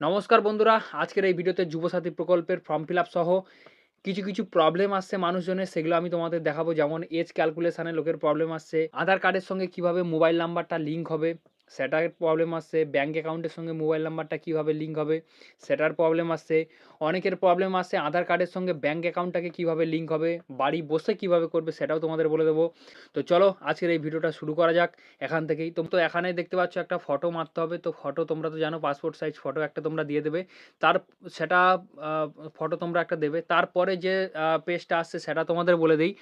নমস্কার বন্ধুরা, আজকের এই ভিডিওতে যুবসাথী প্রকল্পের ফর্ম ফিল আপ সহ কিছু প্রবলেম আসছে মানুষজনের, সেগুলো আমি তোমাদের দেখাবো। যেমন এজ ক্যালকুলেশনে লোকের প্রবলেম আসছে, আধার কার্ডের সঙ্গে কিভাবে মোবাইল নাম্বারটা লিঙ্ক হবে সেটার প্রবলেম আসছে, ব্যাঙ্ক অ্যাকাউন্টের সঙ্গে মোবাইল নাম্বারটা কিভাবে লিঙ্ক হবে সেটার প্রবলেম আসছে, অনেকের প্রবলেম আসছে আধার কার্ডের সঙ্গে ব্যাঙ্ক অ্যাকাউন্টটাকে কিভাবে লিঙ্ক হবে, বাড়ি বসে কিভাবে করবে সেটাও তোমাদের বলে দেবো। তো চলো আজকের এই ভিডিওটা শুরু করা যাক। এখান থেকেই তো এখানে দেখতে পাচ্ছ একটা ফটো মারতে হবে। তো ফটো তোমরা তো জানো, পাসপোর্ট সাইজ ফটো একটা তোমরা দিয়ে দেবে। তার সেটা ফটো তোমরা একটা দেবে। তারপরে যে পেজটা আসছে সেটা তোমাদের বলে দিই।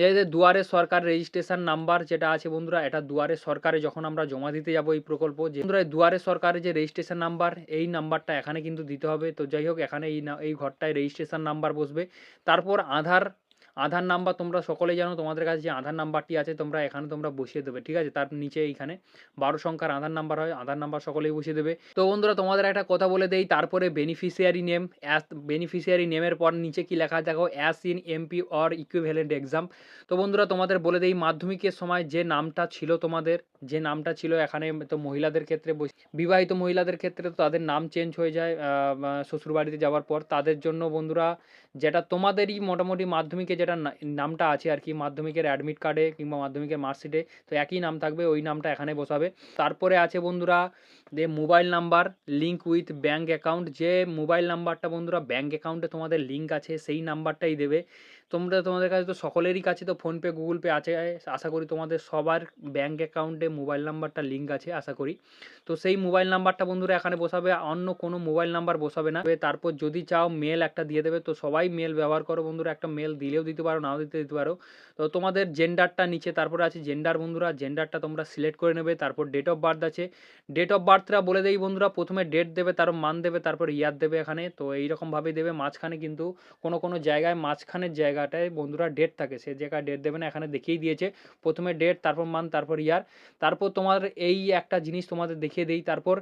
এই যে দুয়ারে সরকার রেজিস্ট্রেশন নাম্বার যেটা আছে বন্ধুরা, এটা দুয়ারে সরকারে যখন আমরা জমা দিতে যাব এই প্রকল্প, যে বন্ধুরা দুয়ারে সরকারের যে রেজিস্ট্রেশন নাম্বার, এই নাম্বারটা এখানে কিন্তু দিতে হবে। তো যাই হোক, এখানে এই ঘরটায় রেজিস্ট্রেশন নাম্বার বসবে। তারপর আধার নাম্বার তোমরা সকলেই জানো, তোমাদের কাছে যে আধার নাম্বারটি আছে তোমরা এখানে তোমরা বসিয়ে দেবে, ঠিক আছে। তার নিচে এইখানে 12 সংখ্যার আধার নাম্বার হয়, আধার নাম্বার সকলেই বসিয়ে দেবে। তো বন্ধুরা তোমাদের একটা কথা বলে দেই, তারপরে বেনিফিশিয়ারি নেম, বেনিফিশিয়ারি নেমের পর নিচে কি লেখা দেখো, as in MP or equivalent exam. তো বন্ধুরা তোমাদের বলে দেই, মাধ্যমিকের সময় যে নামটা ছিল তোমাদের, যে নামটা ছিল এখানে, তো মহিলাদের ক্ষেত্রে বিবাহিত মহিলাদের ক্ষেত্রে তো তাদের নাম চেঞ্জ হয়ে যায় শ্বশুরবাড়িতে যাওয়ার পর। তাদের জন্য বন্ধুরা যেটা তোমাদেরই মোটামুটি মাধ্যমিকে যেটা নামটা আছে আর কি, মাধ্যমিকের অ্যাডমিট কার্ডে কিংবা মাধ্যমিকের মার্কশিটে, তো একই নাম থাকবে, ওই নামটা এখানে বসাবে। তারপরে আছে বন্ধুরা যে mobile number link with bank account, যে মোবাইল নাম্বারটা বন্ধুরা ব্যাঙ্ক অ্যাকাউন্টে তোমাদের লিঙ্ক আছে সেই নাম্বারটাই দেবে। তোমাদের কাছে তো সকলেরই কাছে তো ফোনপে গুগল পে আছে, আশা করি তোমাদের সবার ব্যাঙ্ক অ্যাকাউন্টে মোবাইল নাম্বারটা লিঙ্ক আছে আশা করি। তো সেই মোবাইল নাম্বারটা বন্ধুরা এখানে বসাবে, অন্য কোনো মোবাইল নাম্বার বসাবে না। তারপর যদি চাও মেল একটা দিয়ে দেবে, তো সবাই মেল ব্যবহার করো বন্ধুরা, একটা মেল দিলেও দিতে পারো, নাও দিতে পারো। তো তোমাদের জেন্ডারটা নিচে তারপরে আছে জেন্ডার বন্ধুরা, জেন্ডারটা তোমরা সিলেক্ট করে নেবে। তারপর ডেট অফ বার্থ আছে, ডেট অফ বার্থটা বলে দেই বন্ধুরা, প্রথমে ডেট দেবে, তারপর মান দেবে, তারপর ইয়ার দেবে এখানে। তো এইরকমভাবেই দেবে। মাঝখানে কিন্তু কোনো জায়গায় মাঝখানের জায়গাটায় বন্ধুরা ডেট থাকে, সে জায়গায় ডেট দেবে না, এখানে দেখিয়েই দিয়েছে প্রথমে ডেট, তারপর মান, তারপর ইয়ার। তারপর তোমার এই একটা জিনিস তোমাদের দেখিয়ে দিই, তারপর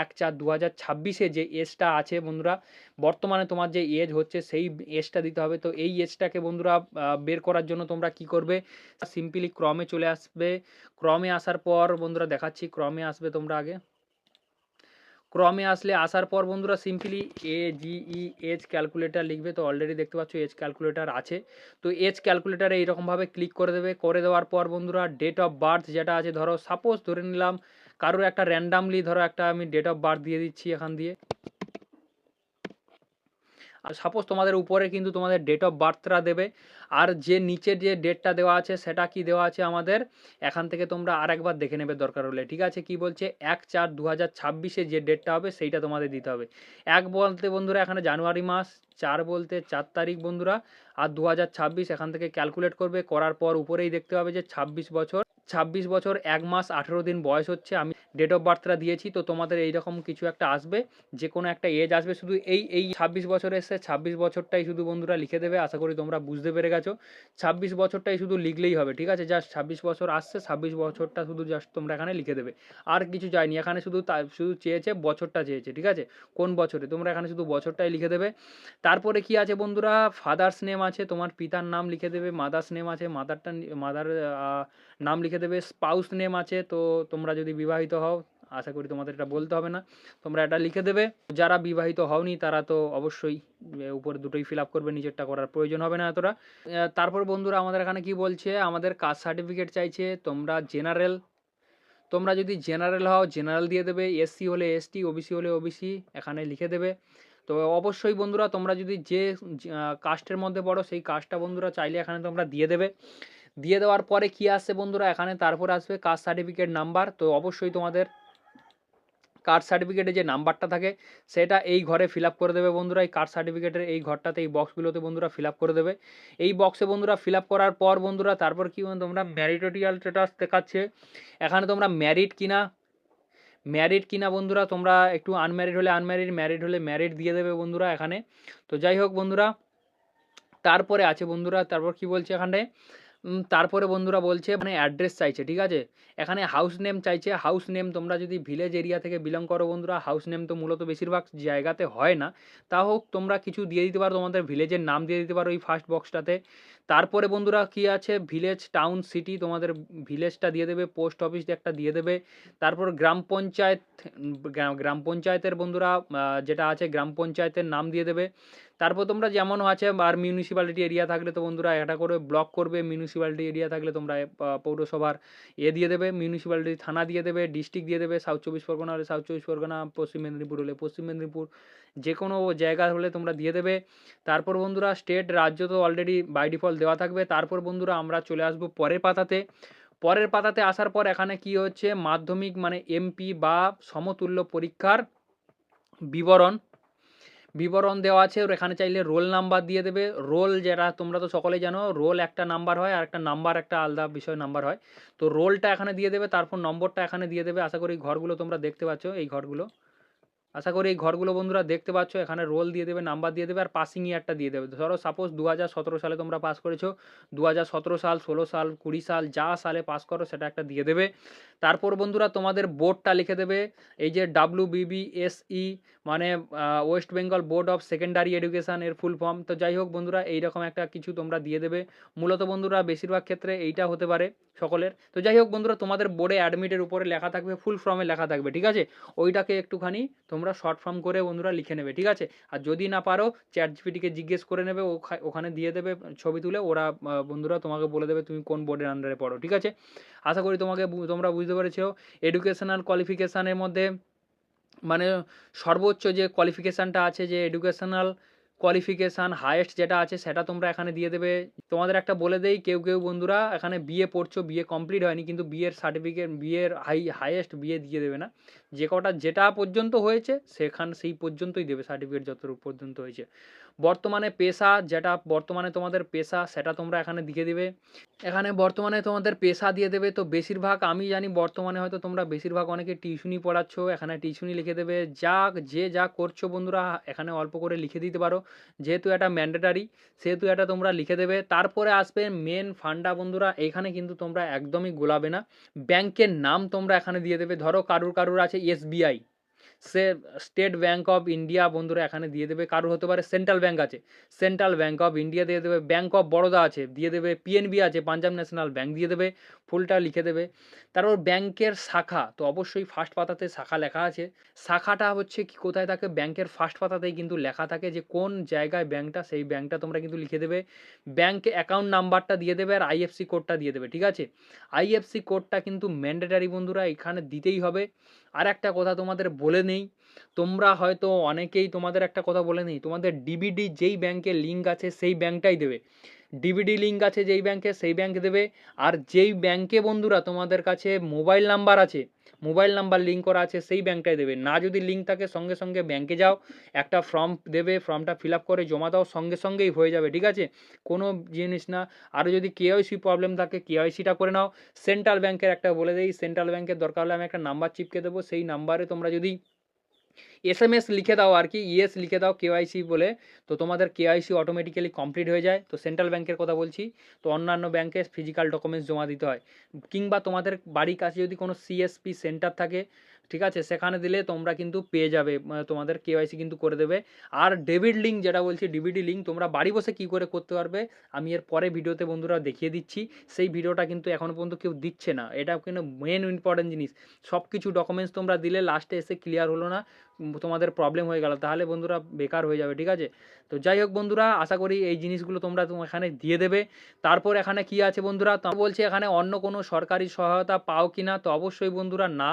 1/4/2026 যে এজটা আছে বন্ধুরা, বর্তমানে তোমার যে এজ হচ্ছে সেই এজটা দিতে হবে। তো এই এজটাকে বন্ধুরা বের করার জন্য তোমরা কি করবে, সিম্পলি ক্রমে চলে আসবে। ক্রমে আসার পর বন্ধুরা দেখাচ্ছি, ক্রমে আসবে তোমরা আগে। ক্রমে আসার পর বন্ধুরা সিম্পলি AGE এজ ক্যালকুলেটার লিখবে। তো অলরেডি দেখতে পাচ্ছ এজ ক্যালকুলেটার আছে। তো এজ ক্যালকুলেটারে এইরকমভাবে ক্লিক করে দেবে। করে দেওয়ার পর বন্ধুরা ডেট অফ বার্থ যেটা আছে, ধরো সাপোজ ধরে নিলাম কারোর একটা র্যান্ডামলি, ধরো একটা আমি ডেট অফ বার্থ দিয়ে দিচ্ছি এখান দিয়ে। আর সাপোজ তোমাদের উপরে কিন্তু তোমাদের ডেট অফ বার্থটা দেবে, আর যে নিচের যে ডেটটা দেওয়া আছে সেটা কি দেওয়া আছে আমাদের, এখান থেকে তোমরা আরেকবার দেখে নেবে দরকার হলে, ঠিক আছে। কি বলছে, 1/4/2026 যে ডেটটা হবে সেইটা তোমাদের দিতে হবে। 1 বলতে বন্ধুরা এখানে জানুয়ারি মাস, 4 বলতে 4 তারিখ বন্ধুরা, আর 2026 এখান থেকে ক্যালকুলেট করবে। করার পর উপরেই দেখতে হবে যে 26 বছর 1 মাস 18 দিন বয়স হচ্ছে। আমি ডেট অফ বার্থটা দিয়েছি। তো তোমাদের এইরকম কিছু একটা আসবে, যে কোনো একটা এজ আসবে, শুধু এই 26 বছর এসে 26 বছরটাই শুধু বন্ধুরা লিখে দেবে। আশা করি তোমরা বুঝতে পেরে গেছো। 26 বছরটাই শুধু লিখলেই হবে, ঠিক আছে। জাস্ট 26 বছর আসছে, 26 বছরটা শুধু জাস্ট তোমরা এখানে লিখে দেবে, আর কিছু চাইনি এখানে। শুধু চেয়েছে বছরটা চেয়েছে, ঠিক আছে, কোন বছরে, তোমরা এখানে শুধু বছরটাই লিখে দেবে। তারপরে কি আছে বন্ধুরা, ফাদার্স নেম আছে, তোমার পিতার নাম লিখে দেবে। মাদার্স নেম আছে, মাদার নাম লিখে দেবে। স্পাউস নেম আছে, তো তোমরা যদি বিবাহিত হও, আশা করি তোমাদের এটা বলতে হবে না, তোমরা এটা লিখে দেবে। যারা বিবাহিত হওনি তারা তো অবশ্যই উপরে দুটোই ফিল আপ করবে, নিজেরটা করার প্রয়োজন হবে না এতটা। তারপর বন্ধুরা আমাদের এখানে কি বলছে, আমাদের কাস্ট সার্টিফিকেট চাইছে। তোমরা যদি জেনারেল হও জেনারেল দিয়ে দেবে, SC হলে ST, OBC হলে OBC এখানে লিখে দেবে। তো অবশ্যই বন্ধুরা তোমরা যদি যে কাস্টের মধ্যে পড়ো সেই কাস্টটা বন্ধুরা চাইলে এখানে তোমরা দিয়ে দেবে। দিয়ে দেওয়ার পরে কি আসছে বন্ধুরা, এখানে তারপর আসবে কাস্ট সার্টিফিকেট নাম্বার। তো অবশ্যই তোমাদের কাস্ট সার্টিফিকেটে যে নাম্বারটা থাকে সেটা এই ঘরে ফিল আপ করে দেবে বন্ধুরা। এই কাস্ট সার্টিফিকেটের এই ঘরটাতে, এই বক্সগুলোতে বন্ধুরা ফিল আপ করে দেবে। এই বক্সে বন্ধুরা ফিল আপ করার পর বন্ধুরা তারপর কি তোমরা ম্যারিটোরিয়াল স্ট্যাটাস দেখাচ্ছে, এখানে তোমরা ম্যারিড কিনা বন্ধুরা, তোমরা একটু আনম্যারিড হলে আনম্যারিড, ম্যারিড হলে ম্যারিড দিয়ে দেবে বন্ধুরা এখানে। তো যাই হোক বন্ধুরা, তারপরে আছে বন্ধুরা, তারপর কি বলছে এখানে, তারপরে বন্ধুরা বলছে মানে অ্যাড্রেস চাইছে, ঠিক আছে? এখানে হাউস নেম চাইছে। হাউস নেম তোমরা যদি ভিলেজ এরিয়া থেকে বিলং করো বন্ধুরা, হাউস নেম তো মূলত বেশিরভাগ জায়গাতে হয় না। তা হোক তোমরা কিছু দিয়ে দিতে পারো, তোমাদের ভিলেজের নাম দিয়ে দিতে পারো এই ফার্স্ট বক্সটাতে। তারপরে বন্ধুরা কি আছে, ভিলেজ, টাউন, সিটি, তোমাদের ভিলেজটা দিয়ে দেবে, পোস্ট অফিস একটা দিয়ে দেবে। তারপর গ্রাম পঞ্চায়েত, গ্রাম পঞ্চায়েতের বন্ধুরা যেটা আছে গ্রাম পঞ্চায়েতের নাম দিয়ে দেবে। তারপর তোমরা যেমন আছে আর মিউনিসিপ্যালিটি এরিয়া থাকলে তো বন্ধুরা একটা করে ব্লক করবে, মিউনিসিপ্যালিটি এরিয়া থাকলে তোমরা পৌরসভার দিয়ে দেবে, মিউনিসিপ্যালিটি থানা দিয়ে দেবে, ডিস্ট্রিক্ট দিয়ে দেবে, সাউথ চব্বিশ পরগনা হলে সাউথ চব্বিশ পরগনা, পশ্চিম মেদিনীপুর হলে পশ্চিম মেদিনীপুর, যে কোনো জায়গা হলে তোমরা দিয়ে দেবে। তারপর বন্ধুরা স্টেট, রাজ্য তো অলরেডি বাই ডিফল্ট দেওয়া থাকবে। তারপর বন্ধুরা আমরা চলে আসবো পরের পাতাতে। পরের পাতাতে আসার পর এখানে কি হচ্ছে, মাধ্যমিক মানে এমপি বা সমতুল্য পরীক্ষার বিবরণ বিবরণ দেওয়া আছে। ওর এখানে চাইলে রোল নাম্বার দিয়ে দেবে। রোল যেটা তোমরা তো সকলেই জানো, রোল একটা নাম্বার হয় আর একটা নাম্বার একটা আলাদা বিষয় নাম্বার হয়। তো রোলটা এখানে দিয়ে দেবে, তারপর নম্বরটা এখানে দিয়ে দেবে। আশা করি ঘরগুলো তোমরা দেখতে পাচ্ছ, এই ঘরগুলো আশা করি এই ঘরগুলো বন্ধুরা দেখতে পাচ্ছ। এখানে রোল দিয়ে দেবে, নাম্বার দিয়ে দেবে আর পাসিং ইয়ারটা দিয়ে দেবে। ধরো সাপোজ 2017 সালে তোমরা পাস করেছো, 2017 সাল, 16 সাল, 20 সাল, যা সালে পাস করো সেটা একটা দিয়ে দেবে। তারপর বন্ধুরা তোমাদের বোর্ডটা লিখে দেবে, এই যে WBBSE মানে West Bengal board of secondary education এর ফুল ফর্ম। তো যাই হোক বন্ধুরা এইরকম একটা কিছু তোমরা দিয়ে দেবে। মূলত বন্ধুরা বেশিরভাগ ক্ষেত্রে এইটা হতে পারে সকলের। তো যাই হোক বন্ধুরা তোমাদের বোর্ডে অ্যাডমিটের উপরে লেখা থাকবে, ফুল ফর্মে লেখা থাকবে, ঠিক আছে? ওইটাকে একটুখানি তোমরা শর্ট ফর্ম করে বন্ধুরা লিখে নেবে, ঠিক আছে? আর যদি না পারো চ্যাট জিপিটিকে জিজ্ঞেস করে নেবে, ওখানে দিয়ে দেবে ছবি তুলে, ওরা বন্ধুরা তোমাকে বলে দেবে তুমি কোন বোর্ডের আন্ডারে পড়ো, ঠিক আছে? আশা করি তোমরা বুঝতে পেরেছো। এডুকেশনাল কোয়ালিফিকেশানের মধ্যে মানে সর্বোচ্চ যে কোয়ালিফিকেশানটা আছে, যে এডুকেশনাল কোয়ালিফিকেশান হাইয়েস্ট যেটা আছে সেটা তোমরা এখানে দিয়ে দেবে। তোমাদের একটা বলে দেই, কেউ কেউ বন্ধুরা এখানে বিএ পড়ছো, বিএ কমপ্লিট হয়নি কিন্তু বিএর সার্টিফিকেট, বিএর হাইয়েস্ট বিএ দিয়ে দেবে না। যে কটা যেটা পর্যন্ত হয়েছে সেই পর্যন্তই দেবে সার্টিফিকেট, যতটুকু পর্যন্ত হয়েছে। বর্তমানে পেশা, যেটা বর্তমানে তোমাদের পেশা সেটা তোমরা এখানে দিয়ে দেবে। এখানে বর্তমানে তোমাদের পেশা দিয়ে দেবে। তো বেশিরভাগ আমি জানি বর্তমানে হয়তো তোমরা বেশিরভাগ অনেকে টিউশনি পড়াচ্ছ, এখানে টিউশনি লিখে দেবে। যা করছো বন্ধুরা এখানে অল্প করে লিখে দিতে পারো, যেহেতু এটা ম্যান্ডেটারি সেহেতু এটা তোমরা লিখে দেবে। তারপরে আসবে মেন ফান্ডা বন্ধুরা, এখানে কিন্তু তোমরা একদমই গোলাবে না। ব্যাংকের নাম তোমরা এখানে দিয়ে দেবে। ধরো কারুর আছে SBI, say state bank of India বন্ধুরা এখানে দিয়ে দেবে। কারোর হতে পারে সেন্ট্রাল ব্যাঙ্ক আছে, সেন্ট্রাল ব্যাঙ্ক অফ ইন্ডিয়া দিয়ে দেবে। ব্যাঙ্ক অফ বরোদা আছে দিয়ে দেবে। পিএনবি আছে, পাঞ্জাব ন্যাশনাল ব্যাঙ্ক দিয়ে দেবে, ফুলটা লিখে দেবে। তারপর ব্যাংকের শাখা, তো অবশ্যই ফার্স্ট পাতাতে শাখা লেখা আছে। শাখাটা হচ্ছে কি কোথায় থাকে, ব্যাংকের ফার্স্ট পাতাতেই কিন্তু লেখা থাকে যে কোন জায়গায় ব্যাংকটা, সেই ব্যাংকটা তোমরা কিন্তু লিখে দেবে। ব্যাংক অ্যাকাউন্ট নাম্বারটা দিয়ে দেবে আর আইএফসি কোডটা দিয়ে দেবে, ঠিক আছে? আইএফসি কোডটা কিন্তু ম্যান্ডেটারি বন্ধুরা, এখানে দিতেই হবে। আর একটা কথা তোমাদের বলে নেই, তোমরা হয়তো অনেকেই, তোমাদের একটা কথা বলে নেই, তোমাদের ডিবিডি যেই ব্যাংকের লিঙ্ক আছে সেই ব্যাংকটাই দেবে। ডিবিডি লিঙ্ক আছে যেই ব্যাংকে সেই ব্যাংক দেবে। আর যেই ব্যাংকে বন্ধুরা তোমাদের কাছে মোবাইল নাম্বার আছে, মোবাইল নাম্বার লিঙ্ক করা আছে সেই ব্যাংকটাই দেবে। না যদি লিঙ্ক থাকে সঙ্গে সঙ্গে ব্যাংকে যাও, একটা ফর্ম দেবে, ফর্মটা ফিল আপ করে জমা দাও, সঙ্গে সঙ্গেই হয়ে যাবে, ঠিক আছে? কোনো জিনিস না। আরও যদি কেওয়াইসি প্রবলেম থাকে কেওয়াইসিটা করে নাও। সেন্ট্রাল ব্যাংকের একটা বলে দেই, সেন্ট্রাল ব্যাংকের দরকার হলে আমি একটা নাম্বার চিপকে দেবো, সেই নাম্বারে তোমরা যদি এসএমএস লিখে দাও আর কি, ইয়েস লিখে দাও কেওয়াইসি বলে, তো তোমাদের কেওয়াইসি অটোমেটিক্যালি কমপ্লিট হয়ে যায়। তো সেন্ট্রাল ব্যাংকের কথা বলছি। তো অন্যান্য ব্যাংকে ফিজিক্যাল ডকুমেন্টস জমা দিতে হয়, কিংবা তোমাদের বাড়ির কাছে যদি কোনো সিএসপি সেন্টার থাকে, ঠিক আছে, সেখানে দিলে তোমরা কিন্তু পেয়ে যাবে, তোমাদের কেওয়াইসি কিন্তু করে দেবে। আর ডেবিট লিঙ্ক যেটা বলছি, ডিবিডি লিঙ্ক তোমরা বাড়ি বসে কী করে করতে পারবে আমি এর পরে ভিডিওতে বন্ধুরা দেখিয়ে দিচ্ছি। সেই ভিডিওটা কিন্তু এখনও পর্যন্ত কেউ দিচ্ছে না, এটা কিন্তু মেন ইম্পর্টেন্ট জিনিস। সব কিছু ডকুমেন্টস তোমরা দিলে লাস্টে এসে ক্লিয়ার হলো না, তোমাদের প্রবলেম হয়ে গেল, তাহলে বন্ধুরা বেকার হয়ে যাবে, ঠিক আছে? তো যাই হোক বন্ধুরা, আশা করি এই জিনিসগুলো তোমরা এখানে দিয়ে দেবে। তারপর এখানে কি আছে বন্ধুরা, তো বলছে এখানে অন্য কোনো সরকারি সহায়তা পাও কি না, তো অবশ্যই বন্ধুরা না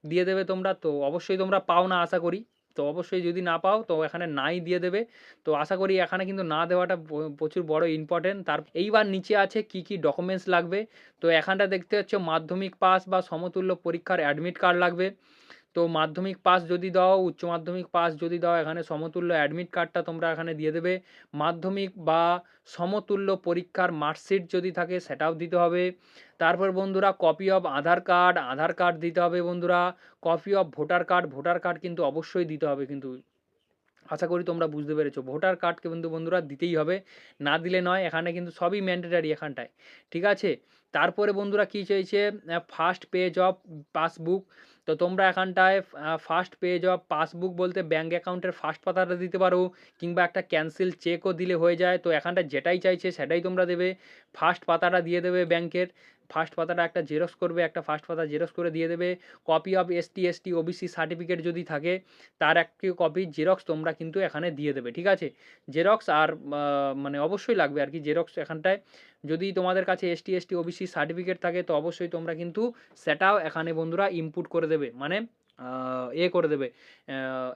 দিয়ে দেবে তোমরা। তো অবশ্যই তোমরা পাও না আশা করি, তো অবশ্যই যদি না পাও তো এখানে নাই দিয়ে দেবে। তো আশা করি এখানে কিন্তু না দেওয়াটা প্রচুর বড় ইম্পর্টেন্ট। তার এইবার নিচে আছে কি কি ডকুমেন্টস লাগবে। তো এখানটা দেখতে হচ্ছে মাধ্যমিক পাস বা সমতুল্য পরীক্ষার অ্যাডমিট কার্ড লাগবে। তো মাধ্যমিক পাস যদি দাও, উচ্চ মাধ্যমিক পাস যদি দাও, এখানে সমতুল্য অ্যাডমিট কার্ডটা তোমরা এখানে দিয়ে দেবে। মাধ্যমিক বা সমতুল্য পরীক্ষার মার্কশিট যদি থাকে সেটাও দিতে হবে। তারপর বন্ধুরা কপি অফ আধার কার্ড দিতে হবে বন্ধুরা। কপি অফ ভোটার কার্ড কিন্তু অবশ্যই দিতে হবে কিন্তু। আশা করি তোমরা বুঝতে পেরেছো। ভোটার কার্ডকে কিন্তু বন্ধুরা দিতেই হবে। না দিলে নয়। এখানে কিন্তু সবই ম্যান্ডেটরি এখানটায়। ঠিক আছে? তারপরে বন্ধুরা কি চাইছে ফার্স্ট পেজ অফ পাসবুক। তো তোমরা এখানটায় ফার্স্ট পেজ অফ পাসবুক বলতে ব্যাঙ্ক অ্যাকাউন্টের ফার্স্ট পাতাটা দিতে পারো, কিংবা একটা ক্যানসেল চেকও দিলে হয়ে যায়। তো এখানটায় যেটাই চাইছে সেটাই তোমরা দেবে। ফার্স্ট পাতাটা দিয়ে দেবে ব্যাংকের। ফার্স্ট পাতাটা একটা জেরক্স করবে, একটা ফার্স্ট পাতা জেরক্স করে দিয়ে দেবে। Copy of ST, OBC certificate যদি থাকে তার একটি কপি জেরক্স তোমরা কিন্তু এখানে দিয়ে দেবে। ঠিক আছে? জেরক্স আর মানে অবশ্যই লাগবে আর কি জেরক্স এখানটায়। যদি তোমাদের কাছে এসটি, ওবিসি সার্টিফিকেট থাকে তো অবশ্যই তোমরা কিন্তু সেটাও এখানে বন্ধুরা ইনপুট করে দেবে, মানে করে দেবে,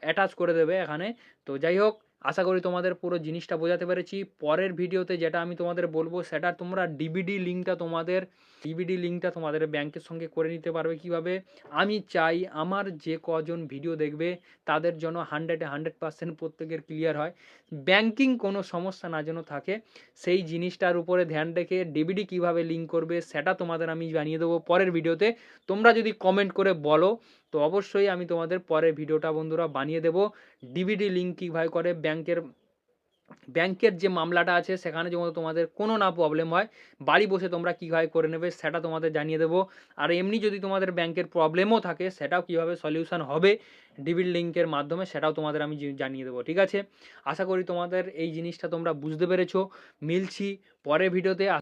অ্যাটাচ করে দেবে এখানে। তো যাই হোক, আশা করি তোমাদের পুরো জিনিসটা বোঝাতে পেরেছি। পরের ভিডিওতে যেটা আমি তোমাদের বলবো সেটা তোমরা ডিবিডি লিঙ্কটা তোমাদের ব্যাংকের সঙ্গে করে নিতে পারবে কিভাবে। আমি চাই আমার যে কজন ভিডিও দেখবে তাদের জন্য 100% প্রত্যেকের ক্লিয়ার হয়। ব্যাংকিং কোনো সমস্যা না যেন থাকে, সেই জিনিসটার উপরে ধ্যান রেখে ডিবিডি কিভাবে লিঙ্ক করবে সেটা তোমাদের আমি জানিয়ে দেবো পরের ভিডিওতে। তোমরা যদি কমেন্ট করে বলো তো অবশ্যই আমি তোমাদের পরের ভিডিওটা বন্ধুরা বানিয়ে দেবো। ডিবিডি লিঙ্ক কীভাবে করে ব্যাংকের যে মামলাটা আছে সেখানে যেন তোমাদের কোনো না প্রবলেম হয়, বাড়ি বসে তোমরা কীভাবে করে নেবে সেটা তোমাদের জানিয়ে দেবো। আর এমনি যদি তোমাদের ব্যাংকের প্রবলেমও থাকে সেটাও কীভাবে সলিউশন হবে ডিবিডি লিঙ্কের মাধ্যমে সেটাও তোমাদের আমি জানিয়ে দেবো। ঠিক আছে? আশা করি তোমাদের এই জিনিসটা তোমরা বুঝতে পেরেছো। মিলছি পরের ভিডিওতে।